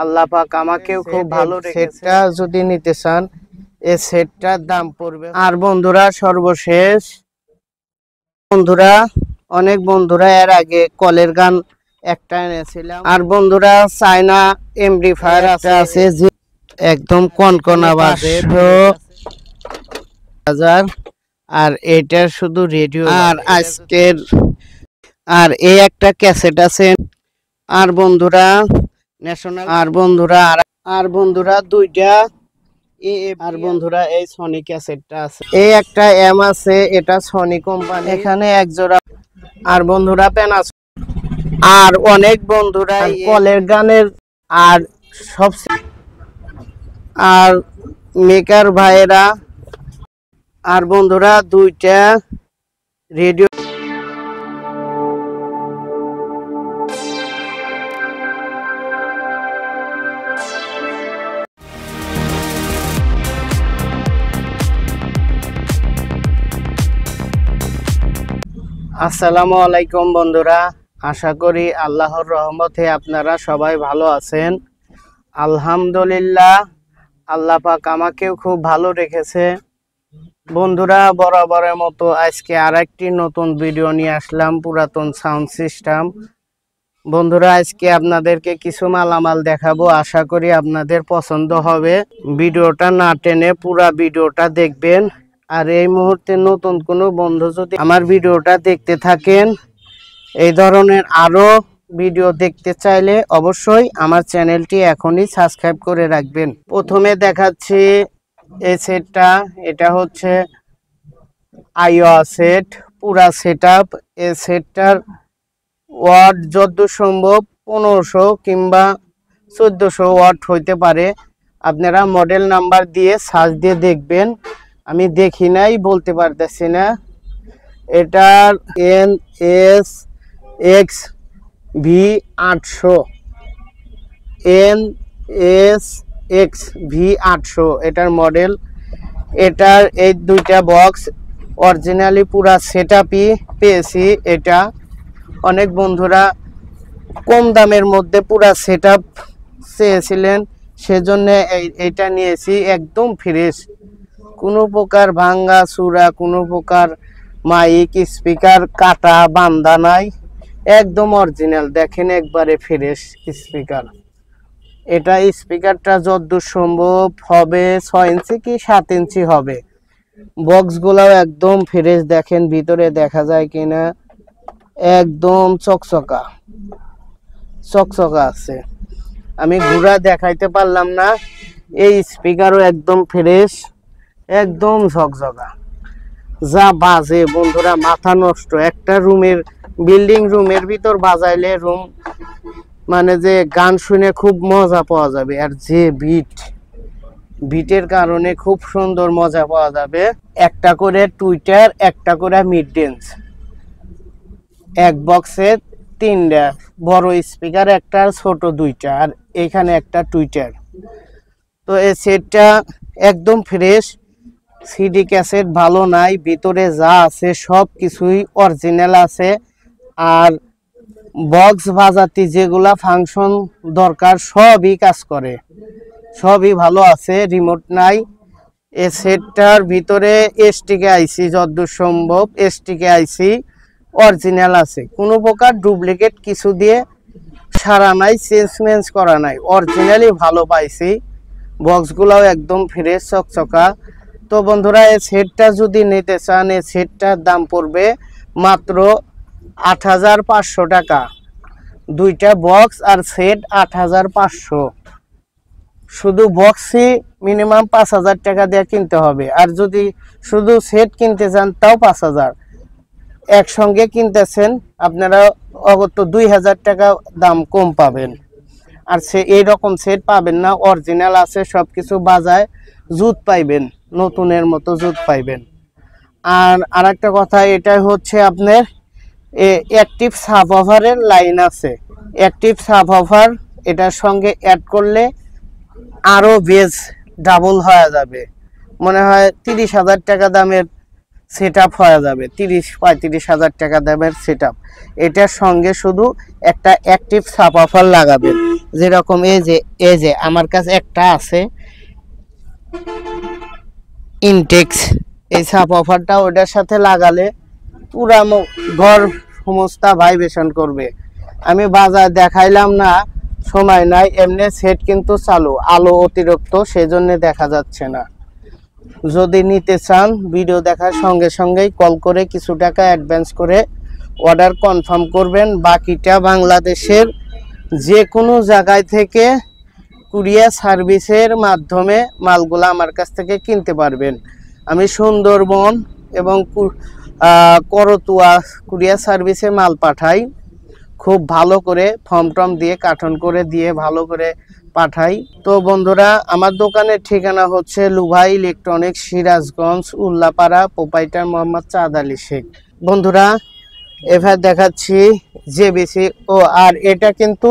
আল্লাহ পাক আমাকেও খুব ভালো সেটটা যদি নিতে চান এই সেটটার দাম পড়বে। আর বন্ধুরা সর্বশেষ বন্ধুরা অনেক বন্ধুরা এর আগে কলের গান একটা এনেছিলাম। আর বন্ধুরা চায়না এমপ্লিফায়ার আছে যে একদম কনকনা বাজে 5,000। আর এটা শুধু রেডিও। আর আজকের আর এই একটা ক্যাসেট আছে। আর বন্ধুরা ন্যাশনাল। আর বন্ধুরা দুইটা আর বন্ধুরা এই সনি ক্যাসেটটা আছে। এই একটা এম আছে, এটা সনি কোম্পানি, এখানে এক জোড়া। আর বন্ধুরা প্যানাসোনিক। আর অনেক বন্ধুরা কলের গানের আর সব আর মেকার ভাইয়েরা। আর বন্ধুরা দুইটা রেডিও। আসসালামু আলাইকুম বন্ধুরা, আশা করি আল্লাহর রহমতে আপনারা সবাই ভালো আছেন। আলহামদুলিল্লাহ, আল্লাহ পাক আমাকেও খুব ভালো রেখেছে। বন্ধুরা বরাবরের মতো আজকে আরেকটি নতুন ভিডিও নিয়ে আসলাম, পুরাতন সাউন্ড সিস্টেম। বন্ধুরা আজকে আপনাদেরকে কিছু মালামাল দেখাবো, আশা করি আপনাদের পছন্দ হবে। ভিডিওটা না টেনে পুরা ভিডিওটা দেখবেন। আর এই মুহূর্তে নতুন কোনো বন্ধু যদি আমার ভিডিওটা দেখতে থাকেন, এই ধরনের আরো ভিডিও দেখতে চাইলে অবশ্যই আমার চ্যানেলটি এখনই সাবস্ক্রাইব করে রাখবেন। প্রথমে দেখাচ্ছি এই সেটটা। এটা হচ্ছে আইওয়া সেট, পুরা সেটআপ। এই সেটটার ওয়াট যত সম্ভব 1500 কিংবা 1400 ওয়াট হইতে পারে। আপনারা মডেল নাম্বার দিয়ে সার্চ দিয়ে দেখবেন, আমি দেখি নাই বলতে পারতেছি না। এটার NSX-V800 NSX-V800 এটার মডেল। এটার এই দুইটা বক্স অরিজিনালি পুরা সেটআপই পেয়েছি। এটা অনেক বন্ধুরা কম দামের মধ্যে পুরা সেটআপ চেয়েছিলেন, সেজন্য এইটা নিয়েছি। একদম ফ্রেশ, কোনো প্রকার ভাঙ্গা চূড়া, কোনো প্রকার মাইক স্পিকার কাটা বান্ধা নাই, একদম অরিজিনাল। দেখেন একবারে ফ্রেশ স্পিকার। এটা স্পিকারটা যতদূর সম্ভব হবে 6 ইঞ্চি কি 7 ইঞ্চি হবে। বক্সগুলাও একদম ফ্রেশ, দেখেন ভিতরে দেখা যায় কিনা, একদম চকচকা আছে। আমি ঘুরা দেখাইতে পারলাম না। এই স্পিকারও একদম ফ্রেশ, একদম ঝকঝকা। যা বাজে বন্ধুরা মাথা নষ্ট। একটা রুমের বিল্ডিং রুমের ভিতর বাজাইলে রুম মানে যে গান শুনে খুব মজা পাওয়া যাবে। আর যে বিটের কারণে খুব সুন্দর মজা পাওয়া যাবে। একটা করে টুইটার, একটা করে মিড রেঞ্জ, এক বক্সে 3টা বড় স্পিকার, একটা ছোট 2টা, আর এখানে একটা টুইটার। তো এই সেটটা একদম ফ্রেশ। সিডি ক্যাসেট ভালো নাই, ভিতরে যা আছে সব কিছুই অরিজিনাল আছে। আর বক্স বাজাতে যেগুলা ফাংশন দরকার সবই কাজ করে, সবই ভালো আছে। রিমোট নাই। এই সেটটার ভিতরে এসটিকে আইসি যতদূর সম্ভব এসটিকে আইসি অরিজিনাল আছে, কোনো প্রকার ডুপ্লিকেট কিছু দিয়ে সারা নাই, চেঞ্জ করা নাই, অরিজিনালি ভালো পাইছি। বক্সগুলাও একদম ফ্রেশ চকচকা। তো বন্ধুরা এই সেটটা যদি নিতে চান, এই সেটটার দাম পড়বে মাত্র 8,500 টাকা। দুইটা বক্স আর সেট 8,500। শুধু বক্সই মিনিমাম 5,000 টাকা দিয়ে কিনতে হবে। আর যদি শুধু সেট কিনতে চান তাও 5,000। একসঙ্গে কিনতেছেন আপনারা অগত্য 2,000 টাকা দাম কম পাবেন। আর এইরকম সেট পাবেন না, অরিজিনাল আছে সবকিছু, বাজায় জুত পাইবেন, নতুনের মতো জুত পাইবেন। আর আরেকটা কথা, এটাই হচ্ছে আপনার অ্যাক্টিভ সাব অফারের লাইন আছে। অ্যাক্টিভ সাব অফার এটার সঙ্গে অ্যাড করলে আরো বেজ ডাবল হয়ে যাবে। মনে হয় 30,000 টাকা দামের সেটআপ হয়ে যাবে, 30-35,000 টাকা দামের সেটআপ। এটার সঙ্গে শুধু একটা অ্যাক্টিভ সাব অফার লাগাবেন। যেরকম এই যে আমার কাছে একটা আছে ইনটেক্স, এই সাব অফারটা ওটার সাথে লাগালে পুরা ঘর সমস্ত ভাইব্রেশন করবে। আমি বাজার দেখাইলাম না, সময় নাই, এমনি সেট কিন্তু চালু, আলো অতিরিক্ত সেজন্য দেখা যাচ্ছে না। যদি নিতে চান ভিডিও দেখার সঙ্গে সঙ্গেই কল করে কিছু টাকা অ্যাডভান্স করে অর্ডার কনফার্ম করবেন। বাকিটা বাংলাদেশের যে কোনো জায়গায় থেকে কুরিয়ার সার্ভিসের মাধ্যমে মালগুলো আমার কাছ থেকে কিনতে পারবেন। আমি সুন্দরবন এবং করতুয়া কুরিয়ার সার্ভিসে মাল পাঠাই, খুব ভালো করে ফর্ম টম দিয়ে কার্টন করে দিয়ে ভালো করে পাঠাই। তো বন্ধুরা, আমার দোকানের ঠিকানা হচ্ছে লুভাই ইলেকট্রনিক্স, সিরাজগঞ্জ, উল্লাপাড়া, প্রোপাইটার মোহাম্মদ চাঁদ আলী শেখ। বন্ধুরা, এবার দেখাচ্ছি জেবিসি। ও আর এটা কিন্তু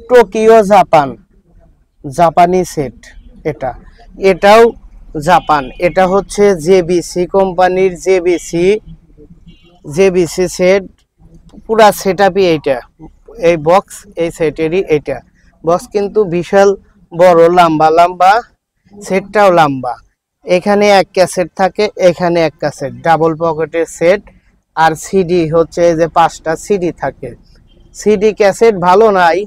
টোকিও জাপানি সেট, এটাও জাপান। এটা হচ্ছে জেবিসি কোম্পানির জেবিসি সেট, পুরা সেট আপই এইটা, এই বক্স এই সেটেরই এইটা বক্স কিন্তু বিশাল বড়, লম্বা সেটটাও লম্বা। এখানে এক ক্যাসেট থাকে, এখানে এক ক্যাসেট, ডাবল পকেটের সেট। আর সিডি হচ্ছে যে 5টা সিডি থাকে। সিডি ক্যাসেট ভালো নাই,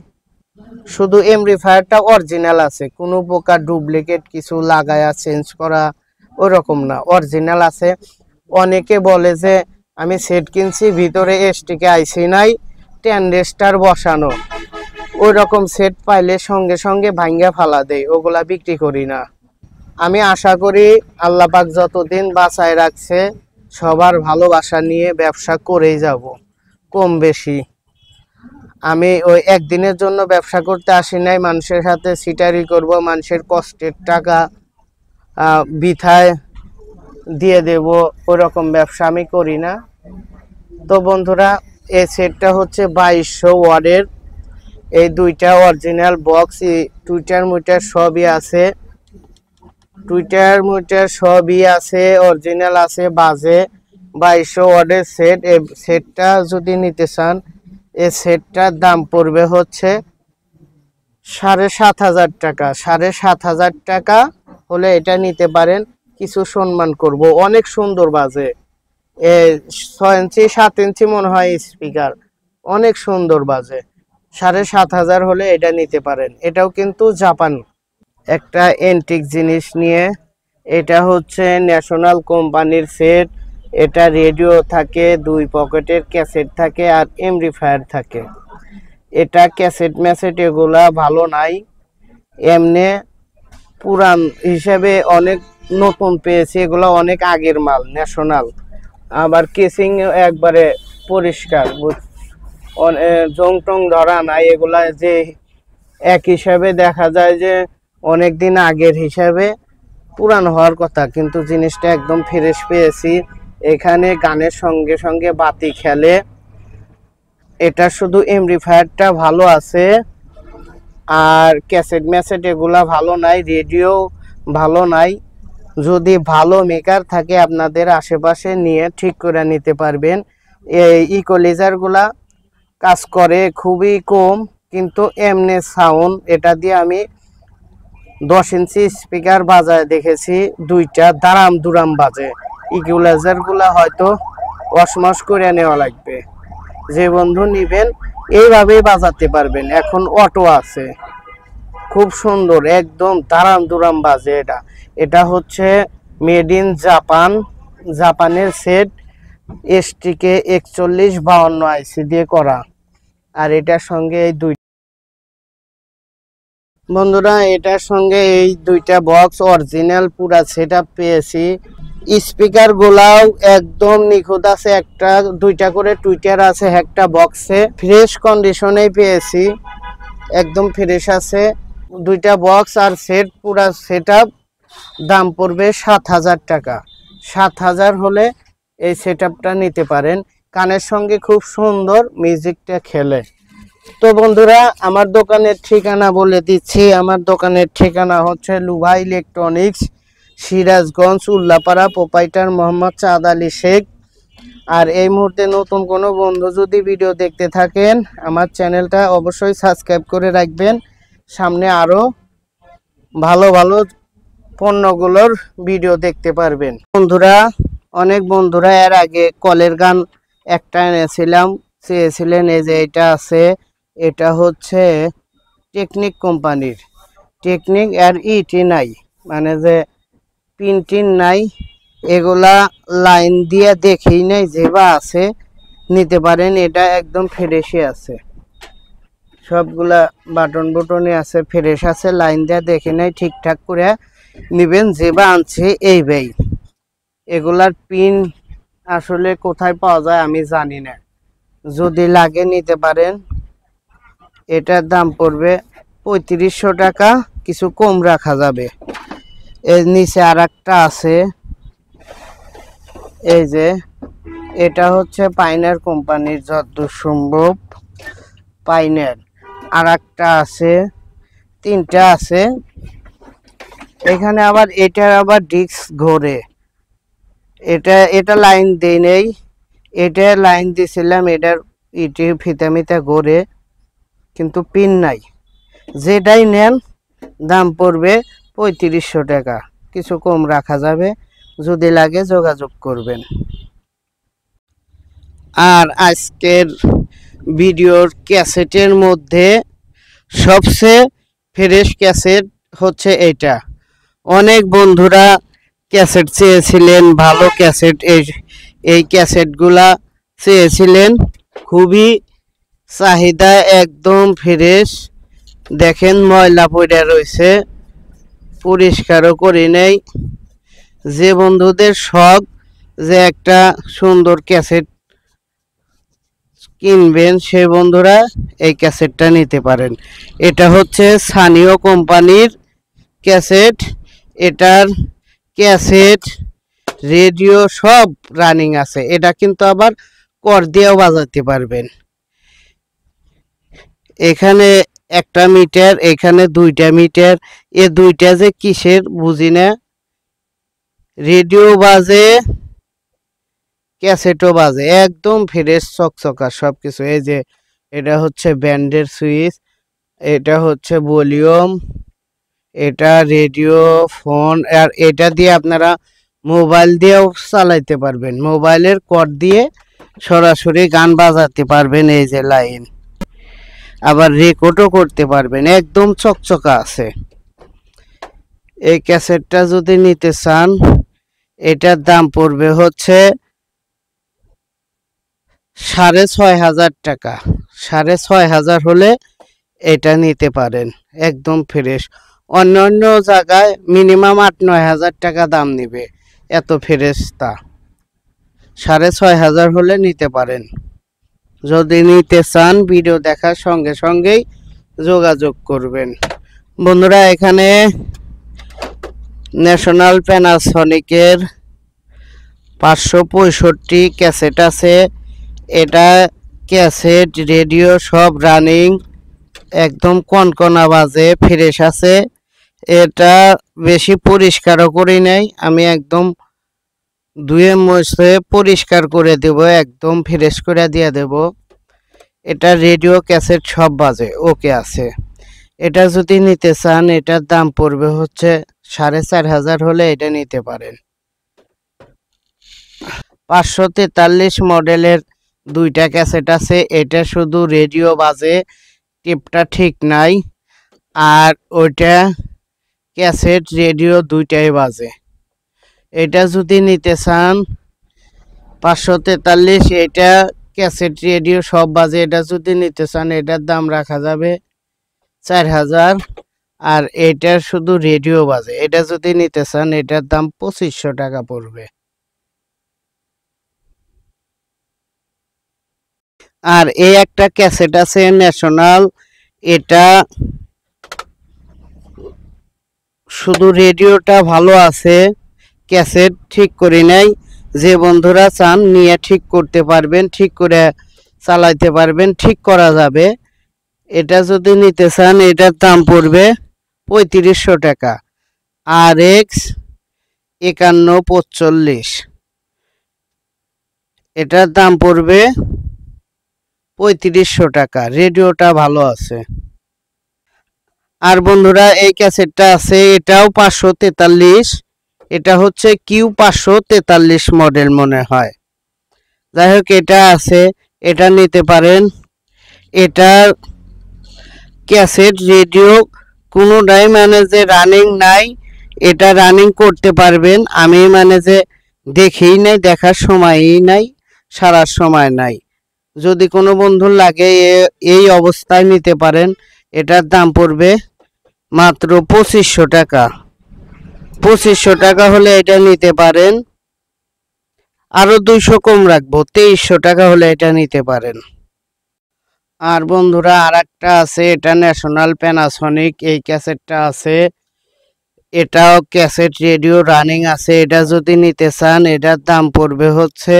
শুধু এমপ্লিফায়ারটা অরিজিনাল আছে, কোনো প্রকার ডুপ্লিকেট কিছু লাগায়া চেঞ্জ করা ওরকম না, অরিজিনাল আছে। অনেকে বলে যে আমি সেট কিনছি ভিতরে এসটিকে আইসি নাই, 10 রেস্টার বসানো, ওই রকম সেট পাইলে সঙ্গে সঙ্গে ভাঙ্গা ফালা দেয়, ওগুলা বিক্রি করি না। আমি আশা করি আল্লাহ পাক যতদিন বাঁচায় রাখছে সবার ভালোবাসা নিয়ে ব্যবসা করেই যাব কম বেশি। আমি ওই একদিনের জন্য ব্যবসা করতে আসি নাই, মানুষের সাথে সিটারি করব, মানুষের কষ্টের টাকা বৃথায় দিয়ে দেব, ওই রকম ব্যবসা আমি করি না। তো বন্ধুরা, এই সেটটা হচ্ছে 2200 ওয়াটের, এই দুইটা অরিজিনাল বক্স, টুইটার মুইটার সবই আছে, অরিজিনাল আছে, বাজে 2200 ওয়াটের সেট। এই সেটটা যদি নিতে চান, এই সেটটার দাম পড়বে হচ্ছে 7,500 টাকা। 7,500 টাকা হলে এটা নিতে পারেন, কিছু সম্মান করব। অনেক সুন্দর বাজে, 6 ইঞ্চি 7 ইঞ্চি মনে হয় স্পিকার, অনেক সুন্দর বাজে। 7,500 হলে এটা নিতে পারেন। এটাও কিন্তু জাপান একটা এন্টিক জিনিস নিয়ে, এটা হচ্ছে ন্যাশনাল কোম্পানির সেট। এটা রেডিও থাকে, 2 পকেটের ক্যাসেট থাকে আর এমপ্লিফায়ার থাকে। এটা ক্যাসেট ম্যাসেট এগুলা ভালো নাই, এমনি পুরান হিসাবে অনেক নতুন পেয়েছি, এগুলো অনেক আগের মাল, ন্যাশনাল। আবার কেসিং একবারে পরিষ্কার, জং টং ধরা নাই, এগুলা যে এক হিসাবে দেখা যায় যে অনেক দিন আগের হিসাবে পুরান হওয়ার কথা, কিন্তু জিনিসটা একদম ফ্রেশ পেয়েছি। এখানে গানের সঙ্গে সঙ্গে বাতি খেলে, এটা শুধু এমপ্লিফায়ারটা ভালো আছে, আর ক্যাসেট ম্যাসেট এগুলা ভালো নাই, রেডিও ভালো নাই। যদি ভালো মেকার থাকে আপনাদের আশেপাশে নিয়ে ঠিক করে নিতে পারবেন। এই ইকোলাইজারগুলা কাজ করে খুবই কম, কিন্তু এমনি সাউন্ড, এটা দিয়ে আমি 10 ইঞ্চি স্পিকার বাজায় দেখেছি, দুইটা দারাম দুরাম বাজে। ইকুয়ালাইজারগুলা হয়তো ওয়াশমাস করে নেওয়া লাগবে। যে বন্ধু নিবেন এইভাবেই বাজাতে পারবেন। এখন অটো আছে, খুব সুন্দর, একদম দারাম দুরাম বাজে। এটা হচ্ছে মেড ইন জাপানের সেট, এসটিকে 4152 আইসি দিয়ে করা। আর এটার সঙ্গে এই বন্ধুরা, এটার সঙ্গে এই দুইটা বক্স অরিজিনাল পুরা সেটআপ পেয়েছি। স্পিকার গুলাও একদম নিখুঁত আছে, একটা দুইটা করে টুইটার আছে একটা বক্সে, ফ্রেশ কন্ডিশনে পেয়েছি, একদম ফ্রেশ আছে। দুইটা বক্স আর সেট, পুরা সেটআপ দাম পড়বে 7,000 টাকা। 7,000 হলে এই সেটআপটা নিতে পারেন, কানের সঙ্গে খুব সুন্দর মিউজিকটা খেলে। তো বন্ধুরা, আমার দোকানের ঠিকানা বলে দিচ্ছি। আমার দোকানের ঠিকানা হচ্ছে লুভাই ইলেকট্রনিক্স, সিরাজগঞ্জ, উল্লাপাড়া, প্রোপাইটার মোহাম্মদ চাঁদ আলী শেখ। আর এই মুহূর্তে নতুন কোনো বন্ধু যদি ভিডিও দেখতে থাকেন, আমার চ্যানেলটা অবশ্যই সাবস্ক্রাইব করে রাখবেন সামনে আরো ভালো ভালো পণ্যগুলোর ভিডিও দেখতে পারবেন। বন্ধুরা, অনেক বন্ধুরা এর আগে কলের গান একটা এনেছিলাম, চেয়েছিলেন। এই যে এটা আছে, এটা হচ্ছে টেকনিক কোম্পানির। টেকনিক আর ইটি নাই, মানে যে পিন নাই, এগুলা লাইন দিয়ে দেখেই নাই, যেবা আছে নিতে পারেন। এটা একদম ফ্রেশই আছে, সবগুলা বাটন বুটনে আছে, ফ্রেশ আছে, লাইন দিয়ে দেখে নাই, ঠিকঠাক করে নিবেন। যেবা আনছে এই ভাই, এগুলার পিন আসলে কোথায় পাওয়া যায় আমি জানি না, যদি লাগে নিতে পারেন। এটার দাম পড়বে 3500 টাকা, কিছু কম রাখা যাবে। এর নিচে আর একটা আছে, এই যে এটা হচ্ছে পাইনার কোম্পানির, যতদূর সম্ভব পাইনার। আর একটা আছে, তিনটা আছে এখানে। আবার এটার আবার ডিস্ক ঘোরে, এটা লাইন দেই নেই, এটা লাইন দিছিলাম, এটার ইটি ফিতামিতা ঘোরে, কিন্তু পিন নাই। যেটাই নেন দাম পড়বে 3500 টাকা, কিছু কম রাখা যাবে, যদি লাগে যোগাযোগ করবেন। আর আজকের ভিডিওর ক্যাসেটের মধ্যে সবচেয়ে ফ্রেশ ক্যাসেট হচ্ছে এটা। অনেক বন্ধুরা ক্যাসেট চেয়েছিলেন, ভালো ক্যাসেট, এই ক্যাসেটগুলা চেয়েছিলেন, খুবই চাহিদা, একদম ফ্রেশ। দেখেন ময়লা পড়ে রয়েছে, পরিষ্কারও করি নেই। যে বন্ধুদের শখ যে একটা সুন্দর ক্যাসেট কিনবেন, সেই বন্ধুরা এই ক্যাসেটটা নিতে পারেন। এটা হচ্ছে সানিও কোম্পানির ক্যাসেট। এটার ক্যাসেট, রেডিও সব রানিং আছে। এটা কিন্তু আবার কর দিয়েও বাজাতে পারবেন। এখানে একটা মিটার, এখানে দুইটা মিটার, এ দুইটা যে কিসের বুঝি না। রেডিও বাজে, ক্যাসেটও বাজে, একদম ফ্রেশ চকচকা সবকিছু। এই যে এটা হচ্ছে ব্যান্ডের সুইচ, এটা হচ্ছে ভলিউম, এটা রেডিও, ফোন। আর এটা দিয়ে আপনারা মোবাইল দিয়েও চালাইতে পারবেন, মোবাইলের কর্ড দিয়ে সরাসরি গান বাজাতে পারবেন। এই যে লাইন, আবার রেকর্ডও করতে পারবেন, একদম চকচকা আছে। এই ক্যাসেটটা যদি নিতে চান, এটার দাম পড়বে হচ্ছে 6500 টাকা। 6500 হলে এটা নিতে পারেন, একদম ফ্রেশ। অন্য অন্য জায়গায় মিনিমাম 8-9 হাজার টাকা দাম নিবে, এত ফ্রেশ তা। 6500 হলে নিতে পারেন। যদি নিতে চান ভিডিও দেখার সঙ্গে সঙ্গেই যোগাযোগ করবেন। বন্ধুরা, এখানে ন্যাশনাল প্যানাসনিকের 565 ক্যাসেট আছে। এটা ক্যাসেট, রেডিও সব রানিং, একদম কনকনা বাজে, ফ্রেশ আছে। এটা বেশি পরিষ্কারও করি নাই, আমি একদম ধুয়ে মুছে পরিষ্কার করে দেব, একদম ফ্রেশ করে দিয়ে দেব। এটা রেডিও, ক্যাসেট সব বাজে, ওকে আছে। এটা যদি নিতে চান, এটার দাম পড়বে হচ্ছে 4500 হলে এটা নিতে পারেন। 543 মডেলের দুইটা ক্যাসেট আছে। এটা শুধু রেডিও বাজে, টিপটা ঠিক নাই। আর ওইটা ক্যাসেট, রেডিও দুইটাই বাজে। এটা যদি নিতে চান 543, এটা ক্যাসেট, রেডিও সব বাজে, এটা যদি নিতে চান এটার দাম রাখা যাবে 4000। আর এটা শুধু রেডিও বাজে, এটা যদি নিতে চান এটার দাম 2500 টাকা পড়বে। আর এই একটা ক্যাসেট আছে ন্যাশনাল, এটা শুধু রেডিওটা ভালো আছে, ক্যাসেট ঠিক করে নাই। যে বন্ধুরা চান নিয়ে ঠিক করতে পারবেন, ঠিক করে চালাইতে পারবেন, ঠিক করা যাবে। এটা যদি নিতে চান এটার দাম পড়বে 3500 টাকা। RX 5145, এটার দাম পড়বে 3500 টাকা। রেডিওটা ভালো আছে। আর বন্ধুরা এই ক্যাসেটটা আছে, এটাও 543, এটা হচ্ছে Q543 মডেল মনে হয়। যাই হোক এটা আছে, এটা নিতে পারেন। এটার ক্যাসেট রেডিও কোনোটাই মানে যে রানিং নাই, এটা রানিং করতে পারবেন। আমি মানে যে দেখেই নাই, দেখার সময়ই নাই, সারার সময় নাই। যদি কোনো বন্ধুর লাগে এই অবস্থায় নিতে পারেন। এটার দাম পড়বে মাত্র 2500 টাকা। 2500 টাকা হলে এটা নিতে পারেন। আরো 200 কম রাখবো, 2300 টাকা হলে এটা নিতে পারেন। আর বন্ধুরা আর একটা আছে, এটা ন্যাশনাল প্যানাসনিক, এই ক্যাসেটটা আছে। এটাও ক্যাসেট রেডিও রানিং আছে। এটা যদি নিতে চান এটার দাম পড়বে হচ্ছে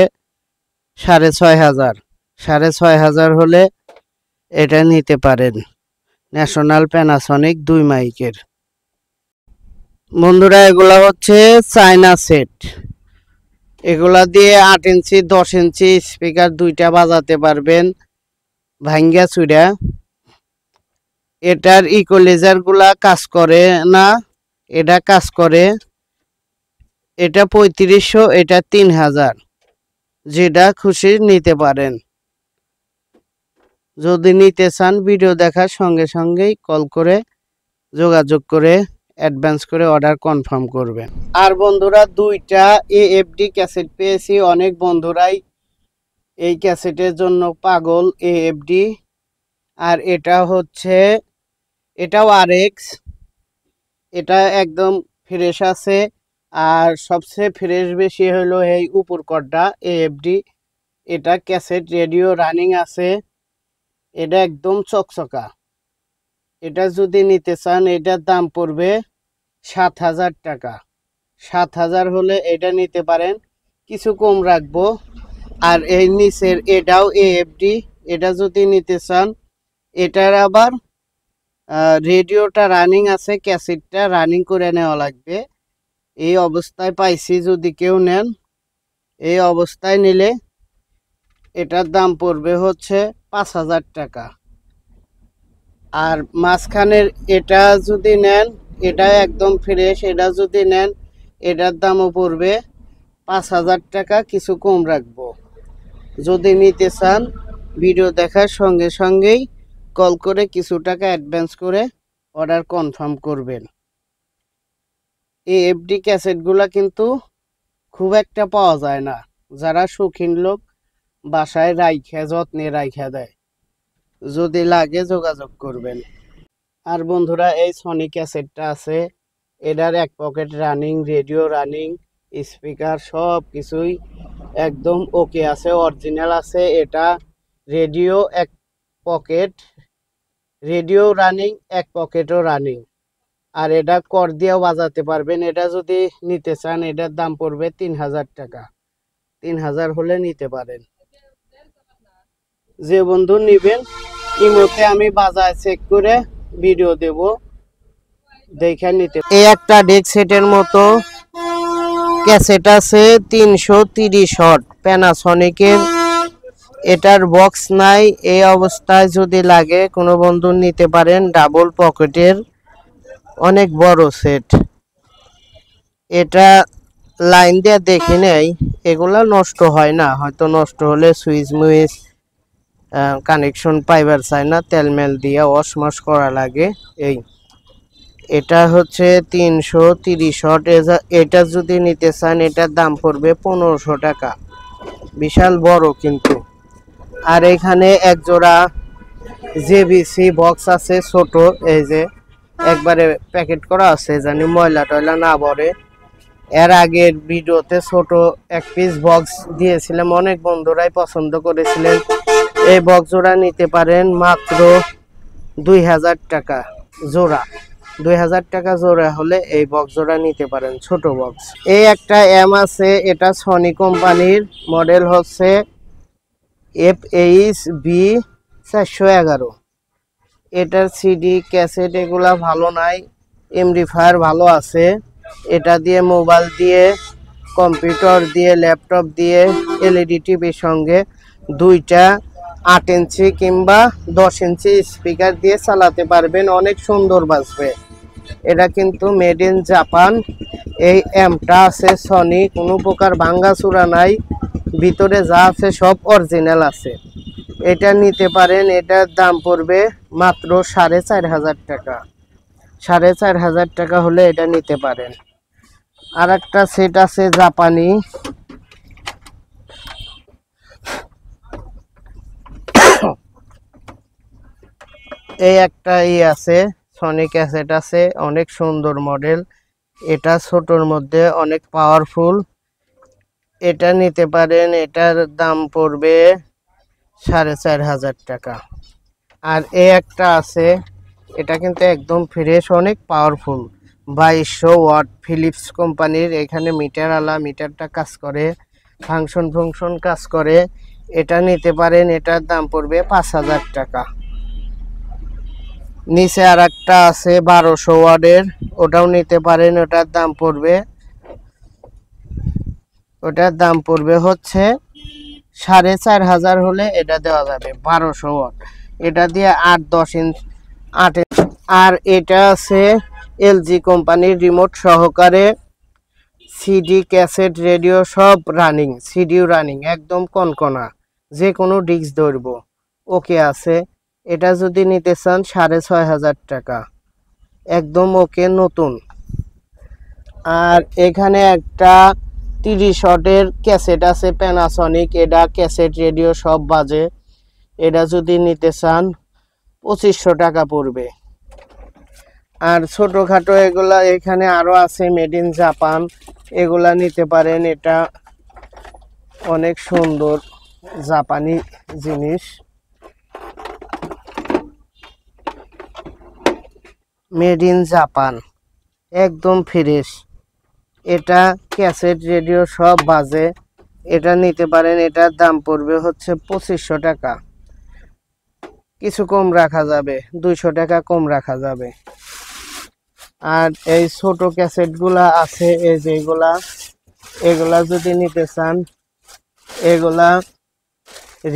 6500। 6500 হলে এটা নিতে পারেন। ন্যাশনাল প্যানাসনিক 2 মাইকের। বন্ধুরা এগুলা হচ্ছে চায়না সেট। এগুলা দিয়ে 8 ইঞ্চি 10 ইঞ্চি স্পিকার দুইটা বাজাতে পারবেন ভাঙ্গা চুড়া। এটার ইকুয়ালাইজার গুলা কাজ করে না, এটা কাজ করে। এটা 3500, এটা 3000, যেটা খুশি নিতে পারেন। যদি নিতে চান ভিডিও দেখার সঙ্গে সঙ্গেই কল করে যোগাযোগ করে অ্যাডভান্স করে অর্ডার কনফার্ম করবেন। আর বন্ধুরা দুইটা AFD ক্যাসেট পেয়েছি। অনেক বন্ধুরাই এই ক্যাসেটের জন্য পাগল, AFD। আর এটা হচ্ছে, এটাও RX, এটা একদম ফ্রেশ আছে। আর সবচেয়ে ফ্রেশ বেশি হলো এই উপর কর্ডটা AFD। এটা ক্যাসেট রেডিও রানিং আছে। এটা একদম চকচকা। এটা যদি নিতে চান এটার দাম পড়বে 7000 টাকা। 7000 হলে এটা নিতে পারেন, কিছু কম রাখবো। আর এই নিচের এটাও AFD, এটা যদি নিতে চান এটার আবার রেডিওটা রানিং আছে, ক্যাসেটটা রানিং করে নেওয়া লাগবে। এই অবস্থায় পাইছি, যদি কেউ নেন এই অবস্থায় নিলে এটার দাম পড়বে হচ্ছে 5000 টাকা। আর মাঝখানের এটা যদি নেন এটা একদম ফ্রেশ, এটা যদি নেন এটার দামও পড়বে 5000 টাকা, কিছু কম রাখবো। যদি নিতে চান ভিডিও দেখার সঙ্গে সঙ্গেই কল করে কিছু টাকা অ্যাডভান্স করে অর্ডার কনফার্ম করবেন। এই AFD ক্যাসেটগুলো কিন্তু খুব একটা পাওয়া যায় না। যারা শৌখিন লোক বাসায় রাইখা যত্নে রাইখা দেয়। যদি লাগে যোগাযোগ করবেন। আর বন্ধুরা এই সনি ক্যাসেটটা আছে, এটার এক pocket running, radio running, speaker সব কিছুই একদম ওকে আছে, অরিজিনাল আছে। এটা রেডিও এক পকেট, রেডিও রানিং, এক পকেটও রানিং। আর এটা কর দিয়েও বাজাতে পারবেন। এটা যদি নিতে চান এটার দাম পড়বে 3000 টাকা। 3000 হলে নিতে পারেন। যে বন্ধু নিবেন ইমোতে আমি বাজায় চেক করে ভিডিও দেব, দেখে নিতে। এই একটা ডেক সেটের মতো ক্যাসেট আছে 330 ওয়াট প্যানাসনিকের। এটার বক্স নাই। এই অবস্থায় যদি লাগে কোনো বন্ধু নিতে পারেন। ডাবল পকেটের অনেক বড় সেট। এটা লাইন দিয়ে দেখি নেই, এগুলা নষ্ট হয় না। হয়তো নষ্ট হলে সুইচ মুইচ কানেকশন পাইবার চাই না, তেলমেল দিয়ে ওয়াশ করা লাগে। এই এটা হচ্ছে 330 ওয়াট। এটা যদি নিতে চান এটার দাম পড়বে 1500 টাকা। বিশাল বড় কিন্তু। আর এখানে এক জোড়া JVC বক্স আছে ছোট, এই যে একবারে প্যাকেট করা আছে, জানি ময়লা টয়লা না পড়ে। এর আগের ভিডিওতে ছোট এক পিস বক্স দিয়েছিলাম, অনেক বন্ধুরাই পছন্দ করেছিলেন। এই বক্স জোড়া নিতে পারেন মাত্র 2000 টাকা জোড়া। 2000 টাকা জোড়া হলে এই বক্স জোড়া নিতে পারেন, ছোট বক্স। এই একটা এম আছে, এটা সনি কোম্পানির, মডেল হচ্ছে FHB 411। এটার সিডি ক্যাসেট এগুলা ভালো নাই, এমডিফায়ার ভালো আছে। এটা দিয়ে মোবাইল দিয়ে, কম্পিউটার দিয়ে, ল্যাপটপ দিয়ে, LED টিভির সঙ্গে দুইটা 8 ইঞ্চি কিংবা 10 ইঞ্চি স্পিকার দিয়ে চালাতে পারবেন, অনেক সুন্দর বাজবে। এটা কিন্তু মেড ইন জাপান। এই এমটা আছে সনি, কোনো প্রকার ভাঙ্গাচুরা নাই, ভিতরে যা আছে সব অরিজিনাল আছে। এটা নিতে পারেন, এটার দাম পড়বে মাত্র 4,500 টাকা। 4,500 টাকা হলে এটা নিতে পারেন। আর একটা সেট আছে জাপানি, এই একটা আছে সনি ক্যাসেট আছে, অনেক সুন্দর মডেল। এটা ছোটর মধ্যে অনেক পাওয়ারফুল, এটা নিতে পারেন। এটার দাম পড়বে 4,500 টাকা। আর একটা আছে, এটা কিন্তু একদম ফ্রেশ, অনেক পাওয়ারফুল, 2200 ওয়াট, ফিলিপস কোম্পানির। এখানে মিটার আলা, মিটারটা কাজ করে, ফাংশন কাজ করে। এটা নিতে পারেন, এটার দাম পড়বে 5,000 টাকা। নিচে আর একটা আছে 1200 ওয়াটের, ওটাও নিতে পারেন। ওটার দাম পড়বে হচ্ছে 4,500 হলে এটা দেওয়া যাবে, 1200 ওয়াট। এটা দিয়ে 8-10 ইঞ্চ। আর এটা আছে এলজি কোম্পানির, রিমোট সহকারে, সিডি, ক্যাসেট, রেডিও সব রানিং, সিডিও রানিং, একদম কনকনা, যে কোনো ডিস্ক ধরবো, ওকে আছে। এটা যদি নিতে চান 6,500 টাকা, একদম ওকে, নতুন। আর এখানে একটা 30 ওয়াটের ক্যাসেট আছে প্যানাসনিক, এটা ক্যাসেট, রেডিও সব বাজে। এটা যদি নিতে চান 2,500 টাকা পড়বে। আর ছোটোখাটো এগুলা এখানে আরও আছে মেড ইন জাপান, এগুলা নিতে পারেন। এটা অনেক সুন্দর জাপানি জিনিস, মেড ইন জাপান, একদম ফ্রেশ। এটা ক্যাসেট, রেডিও সব বাজে, এটা নিতে পারেন। এটার দাম পড়বে হচ্ছে 2,500 টাকা। কিছু কম রাখা যাবে, 200 টাকা কম রাখা যাবে। আর এই ছোট ক্যাসেটগুলা আছে, এই যে এগুলা যদি নিতে চান, এগুলা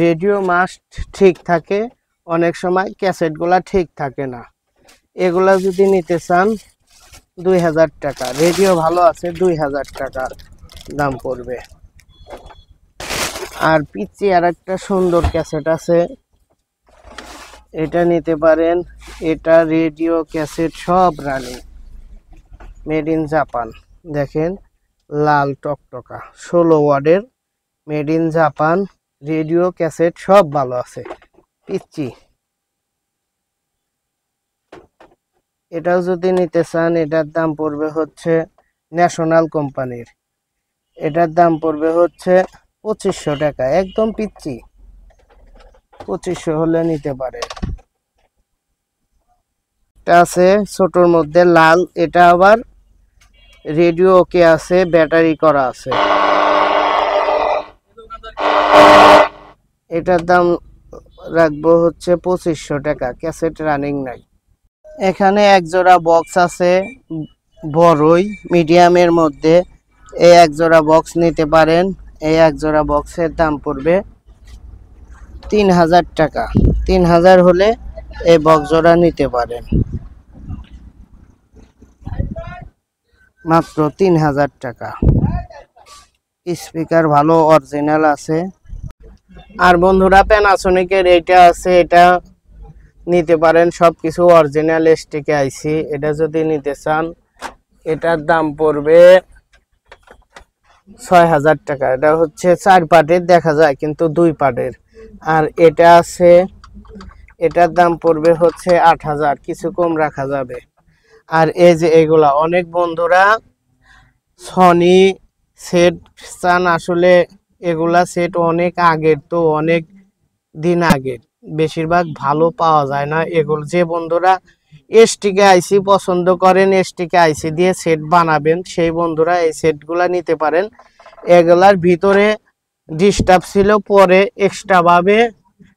রেডিও মাস্ট ঠিক থাকে, অনেক সময় ক্যাসেটগুলা ঠিক থাকে না। এগুলা যদি নিতে চান 2,000 টাকা, রেডিও ভালো আছে, 2,000 টাকা দাম পড়বে। আর পিচ্ছি আর একটা সুন্দর ক্যাসেট আছে, এটা নিতে পারেন। এটা রেডিও, ক্যাসেট সব রানিং, মেড ইন জাপান। দেখেন লাল টকটকা, 16 ওয়াটের, made in Japan, radio, cassette সব ভালো আছে, পিচ্ছি। এটাও যদি নিতে চান, এটার দাম পড়বে হচ্ছে ন্যাশনাল কোম্পানির, এটার দাম পড়বে হচ্ছে 2,500 টাকা, একদম পিচ্ছি, 2,500 হলে নিতে পারে। এটা আছে ছোটর মধ্যে লাল, এটা আবার রেডিও ওকে আছে, ব্যাটারি করা আছে। এটার দাম রাখবো হচ্ছে 2,500 টাকা, ক্যাসেট রানিং নাই। এখানে এক জোড়া বক্স আছে বড়ই মিডিয়ামের মধ্যে, এই এক জোড়া বক্স নিতে পারেন। এই এক জোড়া বক্সের দাম পড়বে 3,000 টাকা। 3,000 হলে এই বক্স জোড়া নিতে পারেন, মাত্র 3,000 টাকা। স্পিকার ভালো অরিজিনাল আছে। আর বন্ধুরা প্যানাসোনিকের এইটা আছে, এটা নিতে পারেন, সবকিছু অরিজিনাল স্টিকে আইসি। এটা যদি নিতে চান, এটার দাম পড়বে 6,000 টাকা। এটা হচ্ছে 4 পার্টের, দেখা যায় কিন্তু 2 পার্টের। আর এটা আছে, এটার দাম পড়বে হচ্ছে 8,000, কিছু কম রাখা যাবে। আর এই যে এগুলা, অনেক বন্ধুরা সনি সেট চান, আসলে এগুলা সেট অনেক আগের, তো অনেক দিন আগের, বেশিরভাগ ভালো পাওয়া যায় না এগুলো। যে বন্ধুরা এসটিকে আইসি পছন্দ করেন, এসটিকে আইসি দিয়ে সেট বানাবেন, সেই বন্ধুরা এই সেটগুলা নিতে পারেন। এগুলার ভিতরে ডিস্টার্ব ছিল, পরে এক্সট্রা ভাবে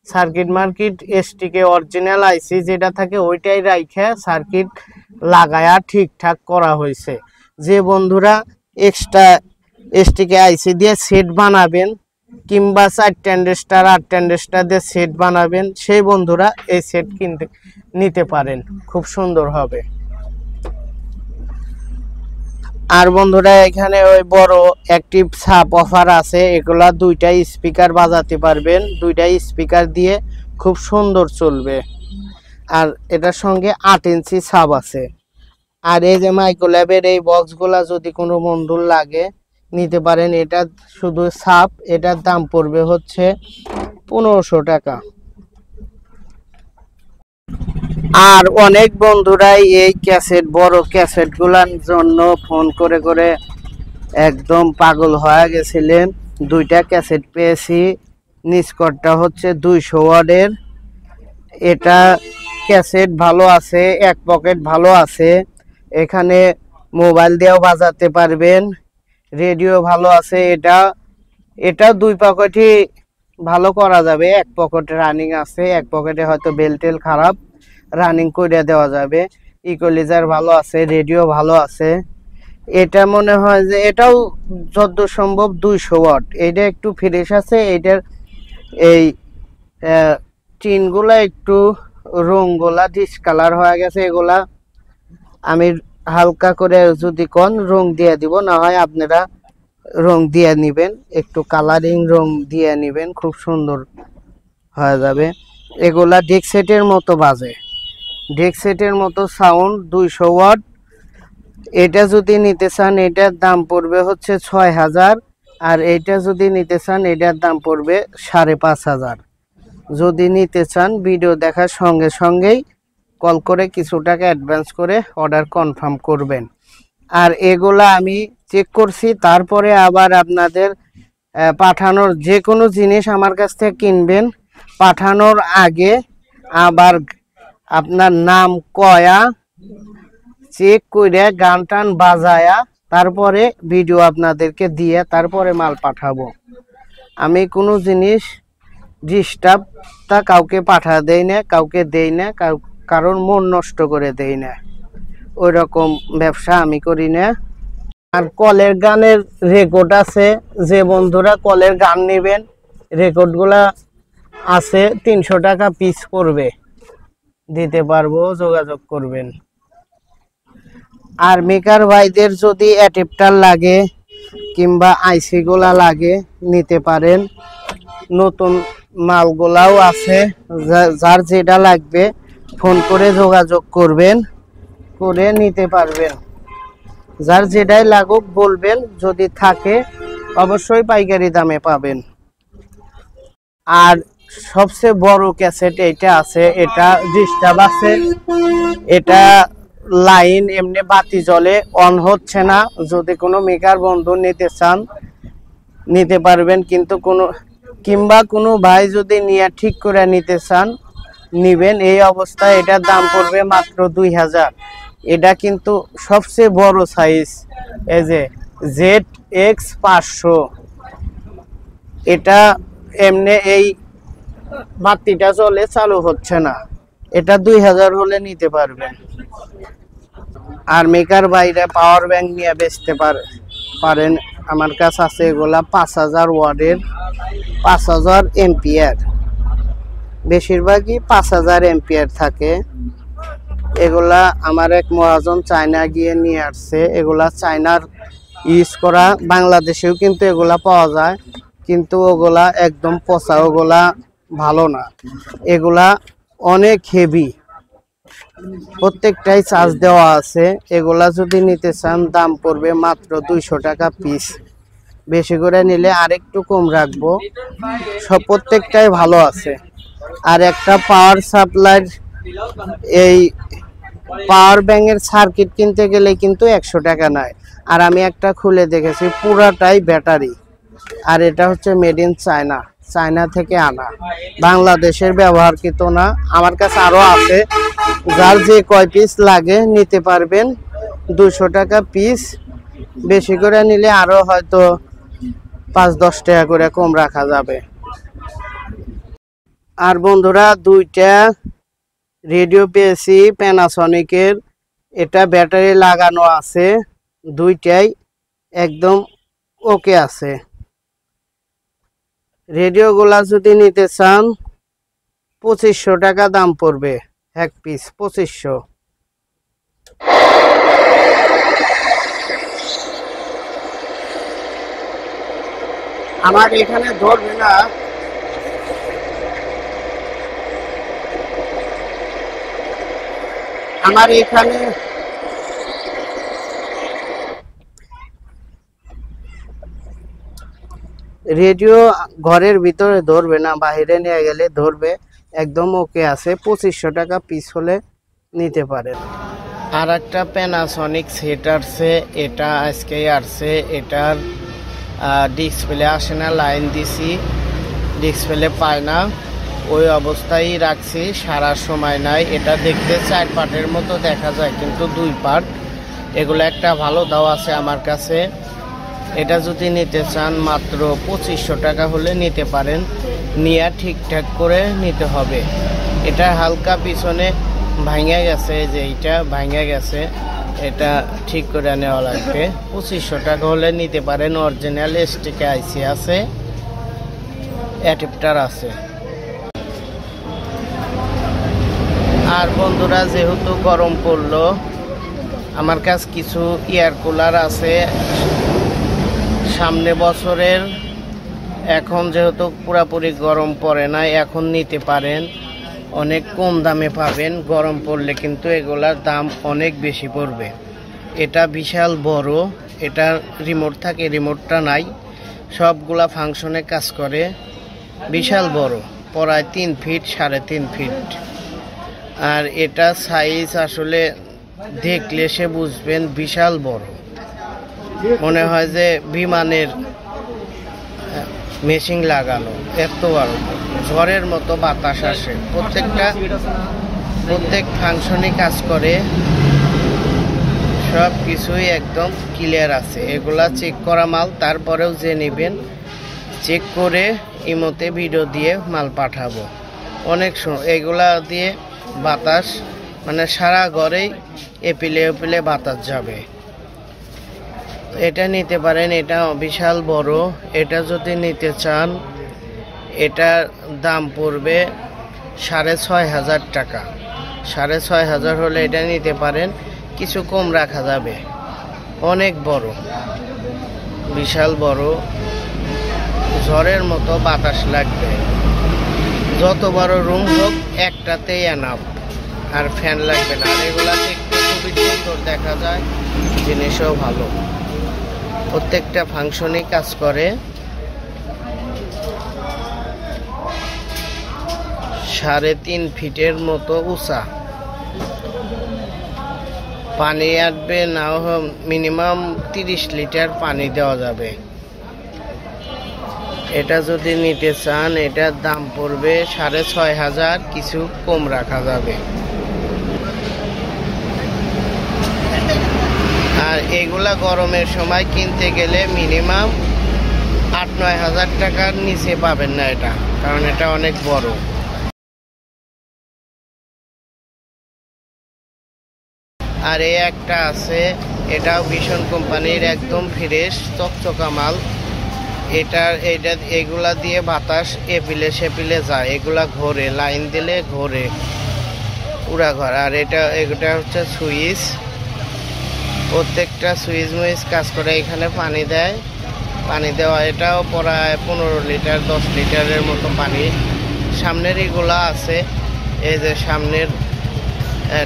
সার্কিট মার্কিট এসটিকে অরিজিনাল আইসি যেটা থাকে ওইটাই রাইখে সার্কিট লাগায়া ঠিকঠাক করা হয়েছে। যে বন্ধুরা এক্সট্রা এসটিকে আইসি দিয়ে সেট বানাবেন, কিংবা 4 ট্রানজিস্টার 8 ট্রানজিস্টার দিয়ে সেট বানাবেন, সেই বন্ধুরা এই সেট কিনতে নিতে পারেন, খুব সুন্দর হবে। আর বন্ধুরা এখানে ওই বড় অ্যাক্টিভ সাব অফার আছে, এগুলা দুইটাই স্পিকার বাজাতে পারবেন, দুইটাই স্পিকার দিয়ে খুব সুন্দর চলবে। আর এটার সঙ্গে 8 ইঞ্চি সাব আছে। আর এই যে মাইক্রোল্যাবের এই বক্সগুলা যদি কোনো বন্ধুর লাগে নিতে পারেন, এটা শুধু সাব, এটার দাম পড়বে হচ্ছে 1500 টাকা। আর অনেক বন্ধুরাই এই ক্যাসেট বড় ক্যাসেট গুলার জন্য ফোন করে করে একদম পাগল হয়ে গেছিলেন। দুইটা ক্যাসেট পেয়েছি, নিষ্কটটা হচ্ছে 200 ওয়াটের। এটা ক্যাসেট ভালো আছে, এক পকেট ভালো আছে, এখানে মোবাইল দিয়েও বাজাতে পারবেন, রেডিও ভালো আছে। এটা দুই পকেটই ভালো করা যাবে, এক পকেটে রানিং আছে, এক পকেটে হয়তো বেলটেল খারাপ, রানিং করে দেওয়া যাবে। ইকুয়ালাইজার ভালো আছে, রেডিও ভালো আছে। এটা মনে হয় যে এটাও যত সম্ভব 200 ওয়াট। এটা একটু ফ্রেশ আছে, এটার এই টিনগুলা একটু রংগুলা ডিসকালার হয়ে গেছে, এগুলা আমি হালকা করে যদি কোন রং দিয়ে দিব, না হয় আপনারা রং দিয়ে নেবেন, একটু কালারিং রং দিয়ে নেবেন, খুব সুন্দর হয়ে যাবে। এগুলা ডেক সেটের মতো বাজে, ডেক সেটের মতো সাউন্ড, 200 ওয়াট। এটা যদি নিতে চান এটার দাম পড়বে হচ্ছে 6000, আর এইটা যদি নিতে চান এটার দাম পড়বে 5500। যদি নিতে চান ভিডিও দেখার সঙ্গে সঙ্গেই কল করে কিছু টাকা অ্যাডভান্স করে অর্ডার কনফার্ম করবেন। আর এগুলা আমি চেক করছি, তারপরে আবার আপনাদের পাঠানোর যে কোনো জিনিস আমার কাছ থেকে কিনবেন, পাঠানোর আগে আবার আপনার নাম কয়া চেক করে গান টান বাজায়া তারপরে ভিডিও আপনাদেরকে দিয়ে তারপরে মাল পাঠাবো। আমি কোনো জিনিস ডিস্টার্বটা কাউকে পাঠা দেই না, কাউকে দেই না, কারণ মন নষ্ট করে দেই না, ওই রকম ব্যবসা আমি করি না। আর কলের গানের রেকর্ড আছে, যে বন্ধুরা কলের গান নেবেন রেকর্ডগুলা আছে, 300 টাকা পিস পড়বে, দিতে পারবো, যোগাযোগ করবেন। আর মেকার ভাইদের যদি অ্যাডাপ্টার লাগে কিংবা আইসি গুলা লাগে নিতে পারেন, নতুন মালগুলাও আছে, যার যেটা লাগবে ফোন করে যোগাযোগ করবেন, করে নিতে পারবেন। যার যেটাই লাগুক বলবেন, যদি থাকে অবশ্যই পাইকারি দামে পাবেন। আর সবচেয়ে বড় ক্যাসেট এটা আছে, এটা ডিস্টার্ব আছে, এটা লাইন এমনি বাতি জ্বলে, অন হচ্ছে না। যদি কোনো মেকার বন্ধু নিতে চান নিতে পারবেন, কিন্তু কিংবা কোনো ভাই যদি নিয়ে ঠিক করে নিতে চান নিবেন। এই অবস্থায় এটার দাম পড়বে মাত্র 2000। এটা কিন্তু সবচেয়ে বড় সাইজ, এই যে ZX500। এটা এমনি এই বাতিটা চলে, চালু হচ্ছে না, এটা 2000 হলে নিতে পারবেন। আর মেকার বাইরে পাওয়ার ব্যাংক নিয়ে বেচতে পারেন, আমার কাছে আছে এগুলা 5000 ওয়াটের, 5000 এম্পিয়ার, বেশিরভাগই 5000 এম্পিয়ার থাকে। এগুলা আমার এক মহাজন চায়না গিয়ে নিয়ে আসছে, এগুলা চায়নার ইউজ করা, বাংলাদেশেও কিন্তু এগুলা পাওয়া যায়, কিন্তু ওগুলা একদম পচা, ওগুলা ভালো না, এগুলা অনেক হেভি, প্রত্যেকটাই চার্জ দেওয়া আছে। এগুলা যদি নিতে চান দাম পড়বে মাত্র 200 টাকা পিস, বেশি করে নিলে আরেকটু কম রাখবো। সব প্রত্যেকটাই ভালো আছে। আর একটা পাওয়ার সাপ্লাই, এই পাওয়ার ব্যাংকের সার্কিট কিনতে গেলে কিন্তু 100 টাকা নেয়। আর আমি একটা খুলে দেখেছি, পুরাটাই ব্যাটারি, আর এটা হচ্ছে মেড ইন চায়না, চায়না থেকে আনা, বাংলাদেশের ব্যবহারকৃত না। আমার কাছে আরো আছে, যার যে কয় পিস লাগে নিতে পারবেন, 200 টাকা পিস, বেশি করে নিলে আরো হয়তো 5-10 টাকা করে কম রাখা যাবে। আর বন্ধুরা দুইটা রেডিও পেয়েছি প্যানাসনিকের, এটা ব্যাটারি লাগানো আছে, দুইটাই একদম ওকে আছে। রেডিওগুলা যদি নিতে চান 2500 টাকা দাম পড়বে, এক পিস 2500। আমার এখানে ধরবে না, আমার এখানে রেডিও ঘরের ভিতরে ধরবে না, বাইরে নিয়ে গেলে ধরবে, একদম ওকে আছে। 2500 টাকা পিস হলে নিতে পারেন। আর একটা প্যানাসনিক সেট আসছে, এটা আজকেই আসছে। এটার ডিসপ্লে আসে না, লাইন দিছি, ডিসপ্লে পায় না, ওই অবস্থায় রাখছি, সারা সময় নাই। এটা দেখতে 4 পার্টের মতো দেখা যায়, কিন্তু 2 পার্ট। এগুলো একটা ভালো দাও আছে আমার কাছে। এটা যদি নিতে চান মাত্র 2500 টাকা হলে নিতে পারেন। নিয়ে ঠিকঠাক করে নিতে হবে। এটা হালকা পিছনে ভাঙে গেছে, যে এইটা ভাঙে গেছে, এটা ঠিক করে নেওয়া লাগবে। 2500 টাকা হলে নিতে পারেন। অরিজিনাল স্টিকে আইসি আছে, অ্যাডাপ্টার আছে। আর বন্ধুরা, যেহেতু গরম পড়লো, আমার কাছে কিছু এয়ার কুলার আছে সামনে বছরের। এখন যেহেতু পুরাপুরি গরম পড়ে না, এখন নিতে পারেন, অনেক কম দামে পাবেন। গরম পড়লে কিন্তু এগুলার দাম অনেক বেশি পড়বে। এটা বিশাল বড়, এটা রিমোট থাকে, রিমোটটা নাই, সবগুলা ফাংশনে কাজ করে। বিশাল বড়, প্রায় 3 ফিট 3.5 ফিট। আর এটা সাইজ আসলে দেখলে সে বুঝবেন, বিশাল বড়, মনে হয় যে বিমানের মেশিন লাগানো, এত বড়। ঝড়ের মতো বাতাস আসে, প্রত্যেক ফাংশনে কাজ করে, সব কিছুই একদম ক্লিয়ার আছে। এগুলা চেক করা মাল, তারপরেও যে নেবেন চেক করে ইমোতে ভিডিও দিয়ে মাল পাঠাবো। অনেক এগুলা দিয়ে বাতাস, মানে সারা ঘরেই এপিলে এপিলে বাতাস যাবে। এটা নিতে পারেন, এটা বিশাল বড়। এটা যদি নিতে চান, এটার দাম পড়বে 6500 টাকা। 6500 হলে এটা নিতে পারেন, কিছু কম রাখা যাবে। অনেক বড়, বিশাল বড়, ঝড়ের মতো বাতাস লাগবে। যত বড় রুম হোক, একটাতেই এনাফ, আর ফ্যান লাগবে না। আর এগুলা দেখতে খুবই সুন্দর দেখা যায়, জিনিসও ভালো, প্রত্যেকটা ফাংশনই কাজ করে। 3.5 ফিটের মতো উঁচা, পানি আসবে না, মিনিমাম 30 লিটার পানি দেওয়া যাবে। এটা যদি নিতে চান, এটার দাম পড়বে 6500, কিছু কম রাখা যাবে। আর এগুলা গরমের সময় কিনতে গেলে মিনিমাম 8-9 হাজার টাকার নিচে পাবেন না এটা, কারণ এটা অনেক বড়। আর এই একটা আছে, এটাও ভীষণ কোম্পানির, একদম ফ্রেশ চকচকা মাল। এগুলা দিয়ে বাতাস এপিলে সেপিলে যায়, এগুলা ঘোরে, লাইন দিলে ঘোরে পুরা ঘর। আর এটা হচ্ছে সুইচ, প্রত্যেকটা সুইচ মুইচ কাজ করে। এখানে পানি দেয়, পানি দেওয়া, এটাও প্রায় 15 লিটার 10 লিটারের মতো পানি। সামনের এগুলা আছে, এই যে সামনের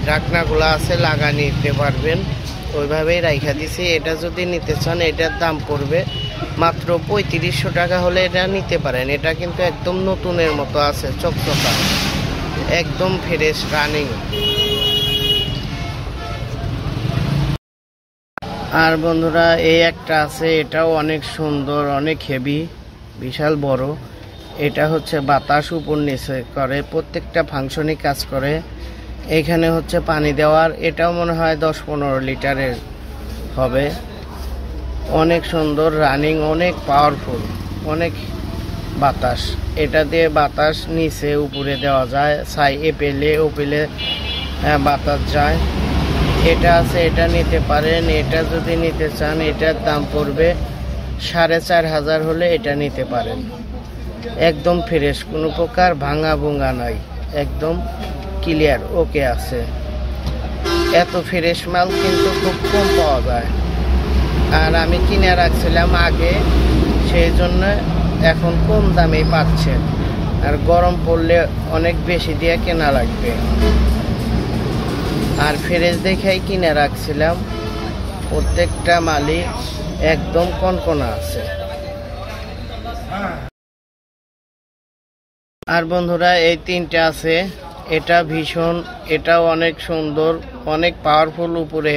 ঢাকনাগুলো আছে, লাগা নিতে পারবেন, ওইভাবেই রাইখা দিছি। এটা যদি নিতে চান, এটার দাম পড়বে মাত্র 3500 টাকা হলে এটা নিতে পারেন। এটা কিন্তু একদম নতুনের মতো আছে, চকচকা, একদম ফ্রেশ রানিং। আর বন্ধুরা, এই একটা আছে, এটাও অনেক সুন্দর, অনেক হেভি, বিশাল বড়। এটা হচ্ছে বাতাস উপর নিচে করে, প্রত্যেকটা ফাংশনই কাজ করে। এখানে হচ্ছে পানি দেওয়ার, এটাও মনে হয় 10-15 লিটারের হবে। অনেক সুন্দর রানিং, অনেক পাওয়ারফুল, অনেক বাতাস। এটা দিয়ে বাতাস নিচে উপরে দেওয়া যায়, ছাই এপেলে ওপেলে বাতাস যায়। এটা আছে, এটা নিতে পারেন। এটা যদি নিতে চান, এটার দাম পড়বে 4500 হলে এটা নিতে পারেন। একদম ফ্রেশ, কোনো প্রকার ভাঙা ভুঙা নাই, একদম ক্লিয়ার ওকে আছে। এত ফ্রেশ মাল কিন্তু খুব কম পাওয়া যায়। আর আমি কিনে রাখছিলাম আগে, সেই জন্য এখন কম দামে পাচ্ছেন। আর গরম পড়লে অনেক বেশি দিয়ে কেনা লাগবে। আর ফ্রেশ দেখেই কিনে রাখছিলাম, প্রত্যেকটা মালই একদম কনকনা আছে। আর বন্ধুরা এই তিনটা আছে, এটা ভীষণ, এটাও অনেক সুন্দর, অনেক পাওয়ারফুল, উপরে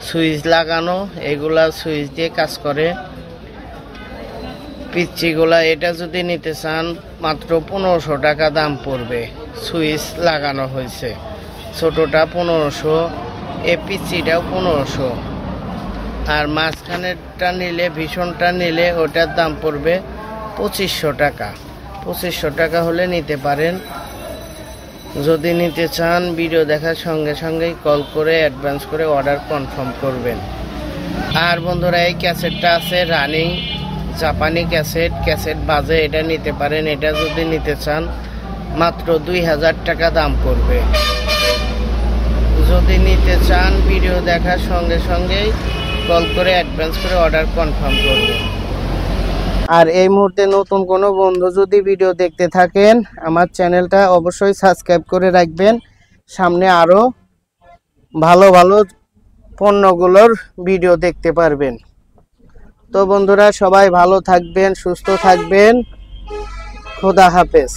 সুইচ লাগানো, এগুলা সুইচ দিয়ে কাজ করে। পিচ্চিগুলা এটা যদি নিতে চান মাত্র 1500 টাকা দাম পড়বে, সুইচ লাগানো হয়েছে। ছোটটা 1500, এ পিচ্চিটাও 1500। আর মাঝখানেরটা নিলে, ভীষণটা নিলে ওটার দাম পড়বে 2500 টাকা। 2500 টাকা হলে নিতে পারেন। যদি নিতে চান ভিডিও দেখার সঙ্গে সঙ্গেই কল করে অ্যাডভান্স করে অর্ডার কনফার্ম করবেন। আর বন্ধুরা এই ক্যাসেটটা আছে রানিং জাপানি ক্যাসেট বাজে, এটা নিতে পারেন। এটা যদি নিতে চান মাত্র 2000 টাকা দাম পড়বে। যদি নিতে চান ভিডিও দেখার সঙ্গে সঙ্গেই কল করে অ্যাডভান্স করে অর্ডার কনফার্ম করবেন। আর এই মুহূর্তে নতুন কোনো বন্ধু যদি ভিডিও দেখতে থাকেন, আমার চ্যানেলটা অবশ্যই সাবস্ক্রাইব করে রাখবেন। সামনে আরো ভালো ভালো পণ্যগুলোর ভিডিও দেখতে পারবেন। তো বন্ধুরা সবাই ভালো থাকবেন, সুস্থ থাকবেন। খোদা হাফেজ।